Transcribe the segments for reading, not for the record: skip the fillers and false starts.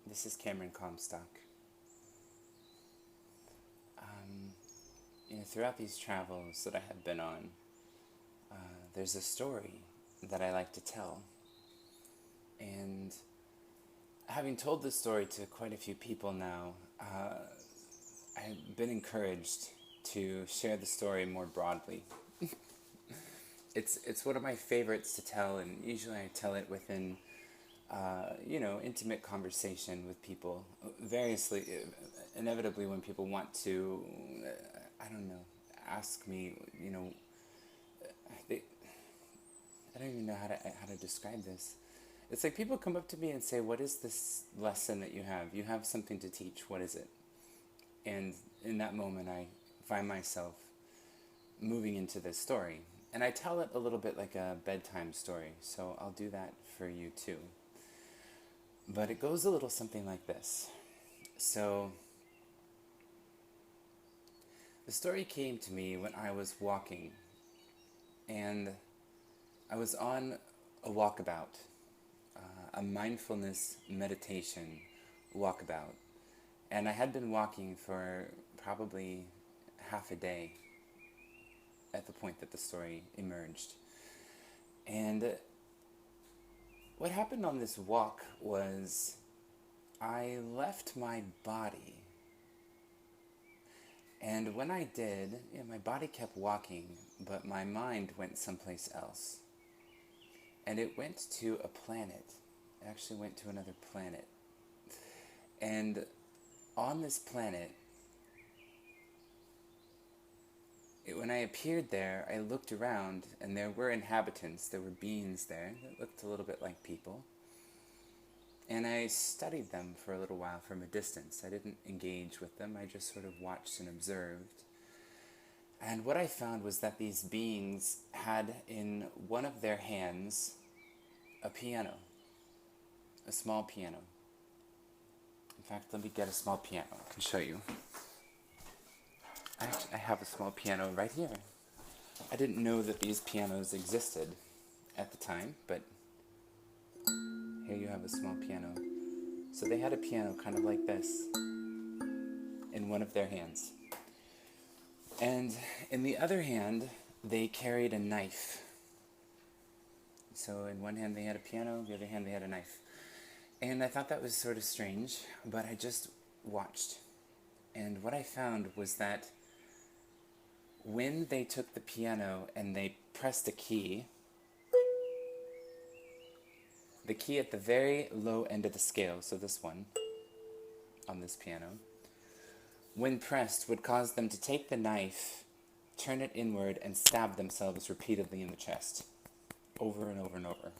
This is Cameron Comstock. Throughout these travels that I have been on, there's a story that I like to tell. And having told this story to quite a few people now, I've been encouraged to share the story more broadly. It's one of my favorites to tell, and usually I tell it within intimate conversation with people. Variously, inevitably, when people want to, I don't know, ask me, they, I don't even know how to describe this. It's like people come up to me and say, "What is this lesson that you have? You have something to teach. What is it?" And in that moment, I find myself moving into this story. And I tell it a little bit like a bedtime story, so I'll do that for you too. But it goes a little something like this. So, the story came to me when I was walking, and I was on a walkabout, a mindfulness meditation walkabout. And I had been walking for probably half a day at the point that the story emerged. And what happened on this walk was I left my body. And when I did, my body kept walking, but my mind went someplace else. And it went to a planet. It actually went to another planet. And on this planet, when I appeared there, I looked around, and there were inhabitants, there were beings there that looked a little bit like people. And I studied them for a little while from a distance. I didn't engage with them, I just sort of watched and observed. And what I found was that these beings had in one of their hands a piano, a small piano. In fact, let me get a small piano. I can show you. I have a small piano right here. I didn't know that these pianos existed at the time, but here you have a small piano. So they had a piano kind of like this in one of their hands. And in the other hand, they carried a knife. So in one hand they had a piano, the other hand they had a knife. And I thought that was sort of strange, but I just watched. And what I found was that when they took the piano and they pressed a key, the key at the very low end of the scale, so this one on this piano, when pressed would cause them to take the knife, turn it inward, and stab themselves repeatedly in the chest, over and over and over.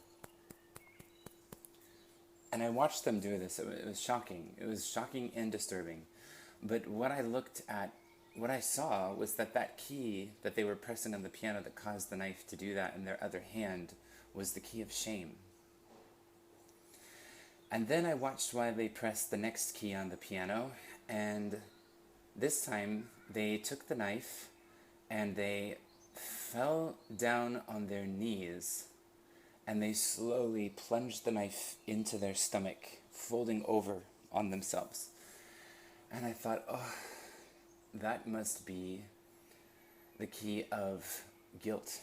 And I watched them do this. It was shocking. It was shocking and disturbing. But what I saw was that key that they were pressing on the piano that caused the knife to do that in their other hand was the key of shame. And then I watched while they pressed the next key on the piano, and this time they took the knife and they fell down on their knees and they slowly plunged the knife into their stomach, folding over on themselves. And I thought, oh, that must be the key of guilt.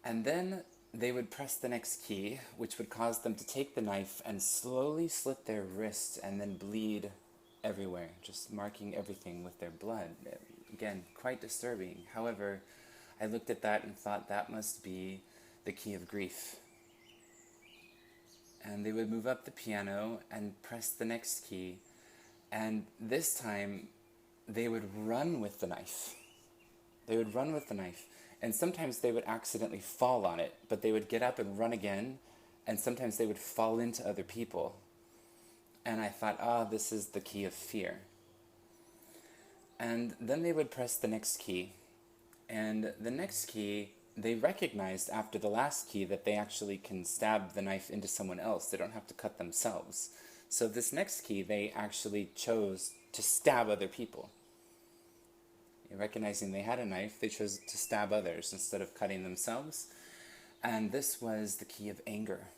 And then they would press the next key, which would cause them to take the knife and slowly slit their wrist and then bleed everywhere, just marking everything with their blood. Again, quite disturbing. However, I looked at that and thought that must be the key of grief. And they would move up the piano and press the next key, and this time they would run with the knife. They would run with the knife, and sometimes they would accidentally fall on it, but they would get up and run again, and sometimes they would fall into other people. And I thought, this is the key of fear. And then they would press the next key, and the next key, they recognized after the last key that they actually can stab the knife into someone else. They don't have to cut themselves. So this next key, they actually chose to stab other people. Recognizing they had a knife, they chose to stab others instead of cutting themselves. And this was the key of anger.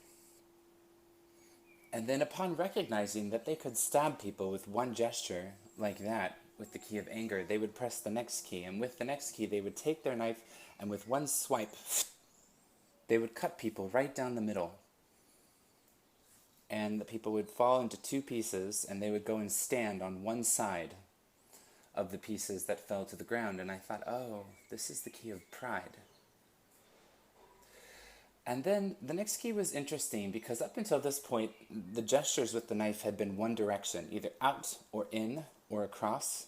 And then upon recognizing that they could stab people with one gesture like that, with the key of anger, they would press the next key, and with the next key they would take their knife and with one swipe, they would cut people right down the middle. And the people would fall into two pieces, and they would go and stand on one side of the pieces that fell to the ground. And I thought, oh, this is the key of pride. And then the next key was interesting because up until this point, the gestures with the knife had been one direction, either out or in or across,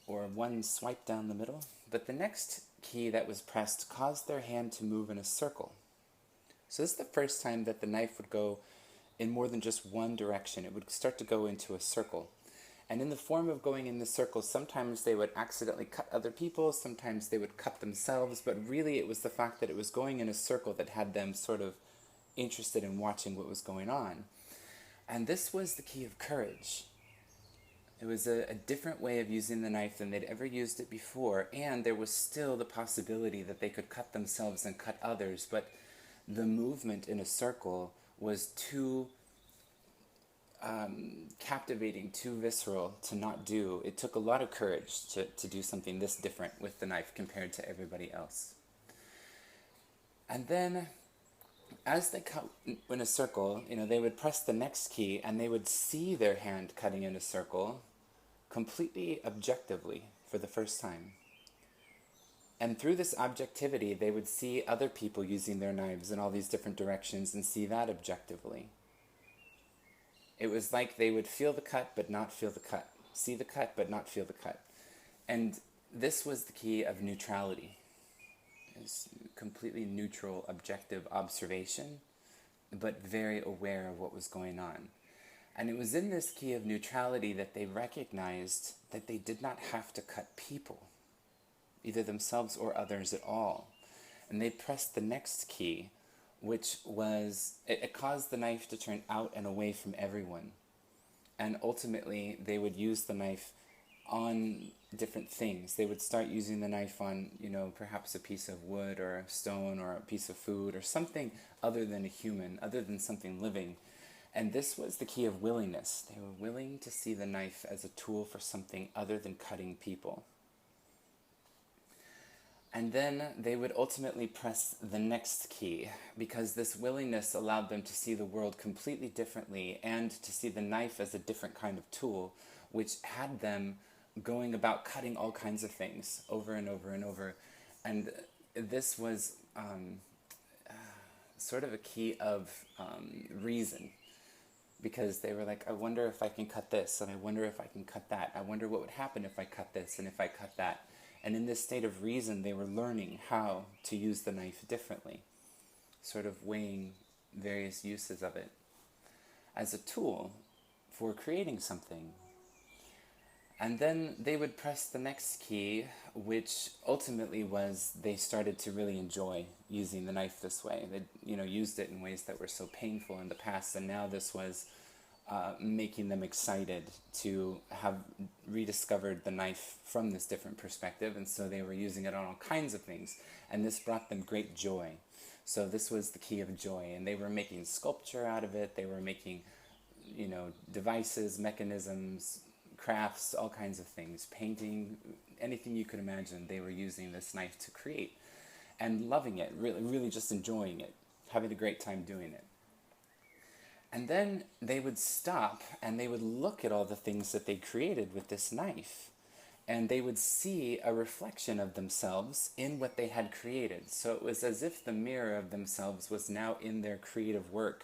or one swipe down the middle. But the next key that was pressed caused their hand to move in a circle. So this is the first time that the knife would go in more than just one direction. It would start to go into a circle. And in the form of going in the circle, sometimes they would accidentally cut other people, sometimes they would cut themselves, but really it was the fact that it was going in a circle that had them sort of interested in watching what was going on. And this was the key of courage. It was a different way of using the knife than they'd ever used it before, and there was still the possibility that they could cut themselves and cut others, but the movement in a circle was too captivating, too visceral to not do. It took a lot of courage to do something this different with the knife compared to everybody else. And then, as they cut in a circle, they would press the next key and they would see their hand cutting in a circle completely objectively for the first time. And through this objectivity, they would see other people using their knives in all these different directions and see that objectively. It was like they would feel the cut but not feel the cut, see the cut but not feel the cut. And this was the key of neutrality. It's completely neutral, objective observation, but very aware of what was going on. And it was in this key of neutrality that they recognized that they did not have to cut people, either themselves or others at all. And they pressed the next key, which was, it caused the knife to turn out and away from everyone. And ultimately, they would use the knife on different things. They would start using the knife on, perhaps a piece of wood or a stone or a piece of food or something other than a human, other than something living. And this was the key of willingness. They were willing to see the knife as a tool for something other than cutting people. And then they would ultimately press the next key, because this willingness allowed them to see the world completely differently and to see the knife as a different kind of tool, which had them going about cutting all kinds of things over and over and over. And this was sort of a key of reason, because they were like, I wonder if I can cut this, and I wonder if I can cut that. I wonder what would happen if I cut this and if I cut that. And in this state of reason, they were learning how to use the knife differently, sort of weighing various uses of it as a tool for creating something. And then they would press the next key, which ultimately was they started to really enjoy using the knife this way. They, used it in ways that were so painful in the past, and now this was making them excited to have rediscovered the knife from this different perspective, and so they were using it on all kinds of things, and this brought them great joy. So this was the key of joy, and they were making sculpture out of it. They were making, devices, mechanisms, crafts, all kinds of things, painting, anything you could imagine. They were using this knife to create and loving it, really, really just enjoying it, having a great time doing it. And then they would stop and they would look at all the things that they created with this knife. And they would see a reflection of themselves in what they had created. So it was as if the mirror of themselves was now in their creative work.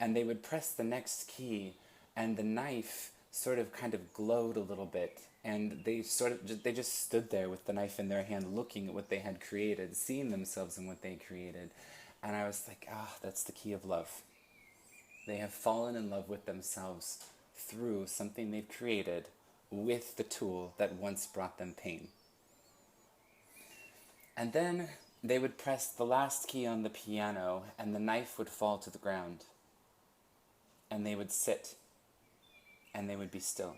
And they would press the next key, and the knife sort of kind of glowed a little bit. And they just stood there with the knife in their hand, looking at what they had created, seeing themselves in what they created. And I was like, that's the key of love. They have fallen in love with themselves through something they've created with the tool that once brought them pain. And then they would press the last key on the piano, and the knife would fall to the ground. And they would sit, and they would be still.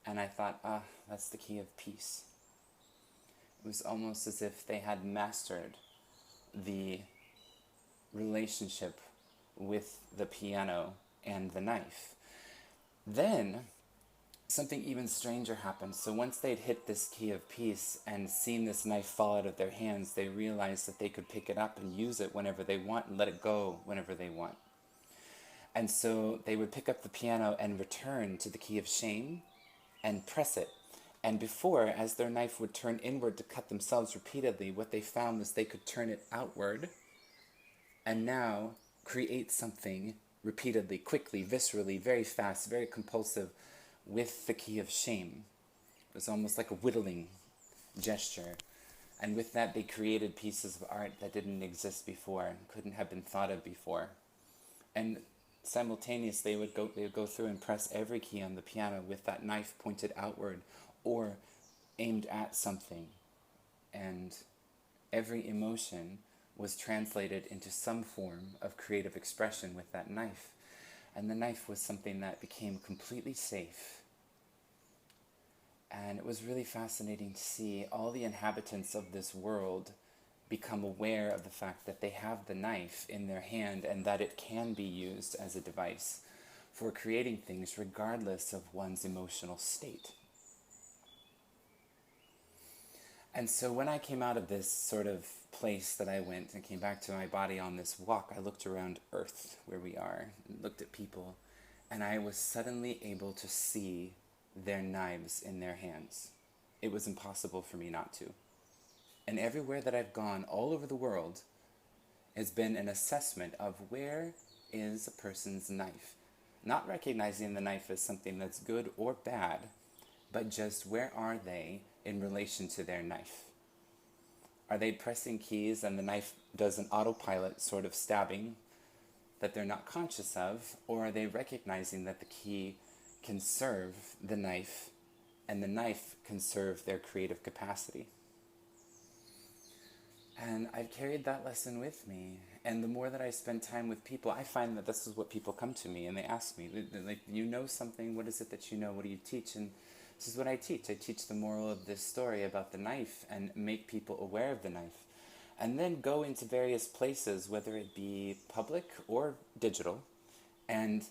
And I thought, that's the key of peace. It was almost as if they had mastered the relationship with the piano and the knife. Then something even stranger happened. So once they'd hit this key of peace and seen this knife fall out of their hands, they realized that they could pick it up and use it whenever they want and let it go whenever they want. And so they would pick up the piano and return to the key of shame and press it. And before, as their knife would turn inward to cut themselves repeatedly, what they found was they could turn it outward and now create something repeatedly, quickly, viscerally, very fast, very compulsive, with the key of shame. It was almost like a whittling gesture. And with that, they created pieces of art that didn't exist before, couldn't have been thought of before. And simultaneously, they would go through and press every key on the piano with that knife pointed outward or aimed at something. And every emotion was translated into some form of creative expression with that knife. And the knife was something that became completely safe. And it was really fascinating to see all the inhabitants of this world become aware of the fact that they have the knife in their hand and that it can be used as a device for creating things regardless of one's emotional state. And so when I came out of this sort of place that I went and came back to my body on this walk, I looked around Earth, where we are, and looked at people, and I was suddenly able to see their knives in their hands. It was impossible for me not to. And everywhere that I've gone, all over the world, has been an assessment of where is a person's knife. Not recognizing the knife as something that's good or bad, but just where are they in relation to their knife? Are they pressing keys and the knife does an autopilot sort of stabbing that they're not conscious of? Or are they recognizing that the key can serve the knife and the knife can serve their creative capacity? And I've carried that lesson with me. And the more that I spend time with people, I find that this is what people come to me and they ask me, like, you know something, what is it that you know, what do you teach? And this is what I teach. I teach the moral of this story about the knife and make people aware of the knife. And then go into various places, whether it be public or digital, and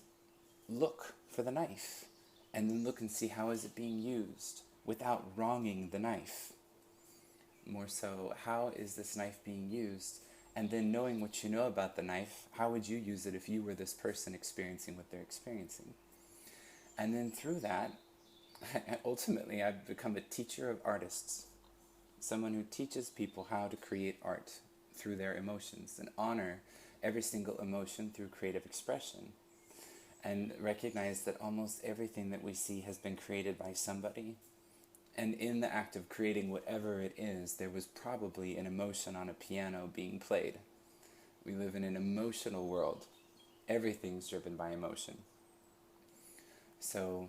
look for the knife. And then look and see how is it being used without wronging the knife. More so, how is this knife being used? And then knowing what you know about the knife, how would you use it if you were this person experiencing what they're experiencing? And then through that, ultimately, I've become a teacher of artists. Someone who teaches people how to create art through their emotions and honor every single emotion through creative expression. And recognize that almost everything that we see has been created by somebody. And in the act of creating whatever it is, there was probably an emotion on a piano being played. We live in an emotional world. Everything's driven by emotion. So,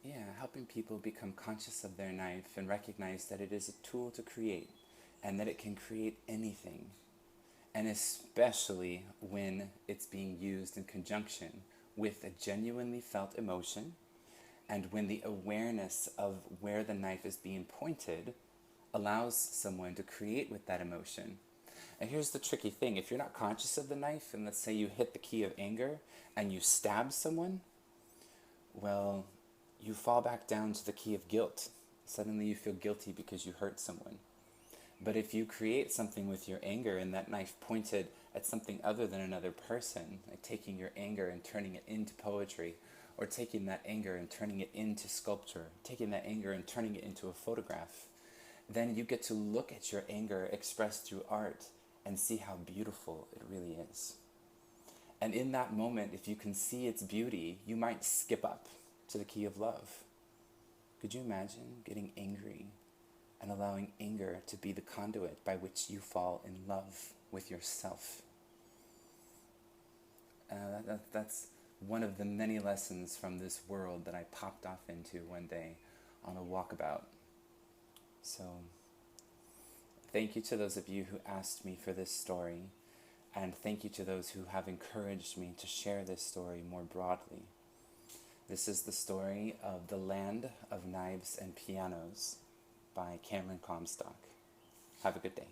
yeah, helping people become conscious of their knife and recognize that it is a tool to create and that it can create anything. And especially when it's being used in conjunction with a genuinely felt emotion, and when the awareness of where the knife is being pointed allows someone to create with that emotion. And here's the tricky thing. If you're not conscious of the knife, and let's say you hit the key of anger and you stab someone, well, you fall back down to the key of guilt. Suddenly you feel guilty because you hurt someone. But if you create something with your anger and that knife pointed at something other than another person, like taking your anger and turning it into poetry, or taking that anger and turning it into sculpture, taking that anger and turning it into a photograph, then you get to look at your anger expressed through art and see how beautiful it really is. And in that moment, if you can see its beauty, you might skip up to the key of love. Could you imagine getting angry and allowing anger to be the conduit by which you fall in love with yourself? That's one of the many lessons from this world that I popped off into one day on a walkabout. So, thank you to those of you who asked me for this story, and thank you to those who have encouraged me to share this story more broadly. This is the story of The Land of Knives and Pianos by Cameron Comstock. Have a good day.